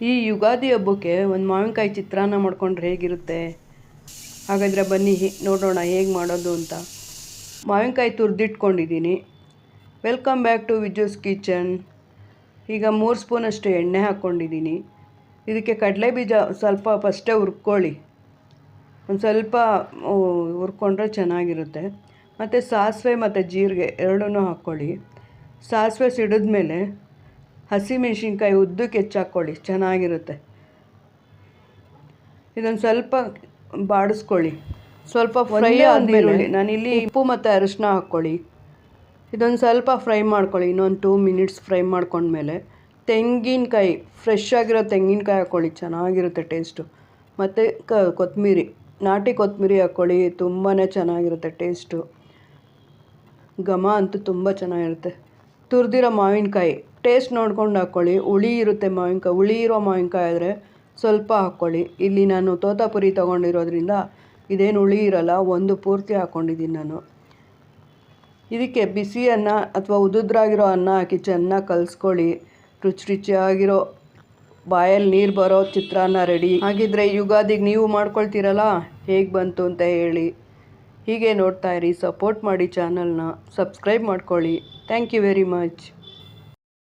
ಈ ಯುಗಾದಿ ಹಬ್ಬಕ್ಕೆ ಒಂದು ಮಾವಿನಕಾಯಿ ಚಿತ್ರಾನ್ನ ಮಾಡ್ಕೊಂಡ್ರೆ ಹೇಗಿರುತ್ತೆ? ಹಾಗಾದರೆ ಬನ್ನಿ ನೋಡೋಣ ಹೇಗೆ ಮಾಡೋದು ಅಂತ. ಮಾವಿನಕಾಯಿ ತುರಿದಿಟ್ಕೊಂಡಿದ್ದೀನಿ. Welcome back to Viju's kitchen. ಈಗ 3 ಸ್ಪೂನಷ್ಟು ಎಣ್ಣೆ ಹಾಕ್ಕೊಂಡಿದ್ದೀನಿ. ಇದಕ್ಕೆ ಕಡಲೆ ಬೀಜ ಸ್ವಲ್ಪ ಫಸ್ಟೇ ಹುರ್ಕೊಳ್ಳಿ. ಒಂದು ಸ್ವಲ್ಪ ಹುರ್ಕೊಂಡ್ರೆ ಚೆನ್ನಾಗಿರುತ್ತೆ. ಮತ್ತು ಸಾಸಿವೆ ಮತ್ತು ಜೀರಿಗೆ ಎರಡನ್ನೂ ಹಾಕ್ಕೊಳ್ಳಿ. ಸಾಸಿವೆ ಸಿಡಿದ್ಮೇಲೆ ಹಸಿಮೆಣಸಿನ್ಕಾಯಿ ಉದ್ದಕ್ಕೆ ಹೆಚ್ಚಾಕ್ಕೊಳ್ಳಿ, ಚೆನ್ನಾಗಿರುತ್ತೆ. ಇದನ್ನು ಸ್ವಲ್ಪ ಬಾಡಿಸ್ಕೊಳ್ಳಿ. ಸ್ವಲ್ಪ ಫ್ರೈ ಆದಮೇಲೆ ನಾನಿಲ್ಲಿ ಉಪ್ಪು ಮತ್ತು ಅರಿಶಿನ ಹಾಕ್ಕೊಳ್ಳಿ. ಇದೊಂದು ಸ್ವಲ್ಪ ಫ್ರೈ ಮಾಡ್ಕೊಳ್ಳಿ. ಇನ್ನೊಂದು 2 ಮಿನಿಟ್ಸ್ ಫ್ರೈ ಮಾಡ್ಕೊಂಡ್ಮೇಲೆ ತೆಂಗಿನಕಾಯಿ, ಫ್ರೆಶ್ ಆಗಿರೋ ತೆಂಗಿನಕಾಯಿ ಹಾಕ್ಕೊಳ್ಳಿ, ಚೆನ್ನಾಗಿರುತ್ತೆ ಟೇಸ್ಟು. ಮತ್ತು ಕೊತ್ತಂಬರಿ, ನಾಟಿ ಕೊತ್ತಂಬರಿ ಹಾಕ್ಕೊಳ್ಳಿ, ತುಂಬಾ ಚೆನ್ನಾಗಿರುತ್ತೆ ಟೇಸ್ಟು. ಘಮ ಅಂತೂ ತುಂಬ ಚೆನ್ನಾಗಿರುತ್ತೆ. ತುರಿದಿರೋ ಮಾವಿನಕಾಯಿ ಟೇಸ್ಟ್ ನೋಡ್ಕೊಂಡು ಹಾಕ್ಕೊಳ್ಳಿ. ಹುಳಿ ಇರುತ್ತೆ ಮಾವಿನಕಾಯಿ, ಹುಳಿ ಇರೋ ಮಾವಿನಕಾಯಿ ಆದರೆ ಸ್ವಲ್ಪ ಹಾಕ್ಕೊಳ್ಳಿ. ಇಲ್ಲಿ ನಾನು ತೋತಾಪುರಿ ತೊಗೊಂಡಿರೋದ್ರಿಂದ ಇದೇನು ಹುಳಿ ಇರಲ್ಲ, ಒಂದು ಪೂರ್ತಿ ಹಾಕ್ಕೊಂಡಿದ್ದೀನಿ ನಾನು. ಇದಕ್ಕೆ ಬಿಸಿ ಅನ್ನ ಅಥವಾ ಉದುದ್ರಾಗಿರೋ ಅನ್ನ ಹಾಕಿ ಚೆನ್ನಾಗಿ ಕಲಿಸ್ಕೊಳ್ಳಿ. ರುಚಿಯಾಗಿರೋ ಬಾಯಲ್ಲಿ ನೀರು ಬರೋ ಚಿತ್ರಾನ್ನ ರೆಡಿ. ಹಾಗಿದ್ರೆ ಯುಗಾದಿಗೆ ನೀವು ಮಾಡ್ಕೊಳ್ತೀರಲ್ಲ, ಹೇಗೆ ಬಂತು ಅಂತ ಹೇಳಿ. ಹೀಗೆ ನೋಡ್ತಾ ಇರಿ, ಸಪೋರ್ಟ್ ಮಾಡಿ ಚಾನಲ್ನ, ಸಬ್ಸ್ಕ್ರೈಬ್ ಮಾಡ್ಕೊಳ್ಳಿ. Thank you very much.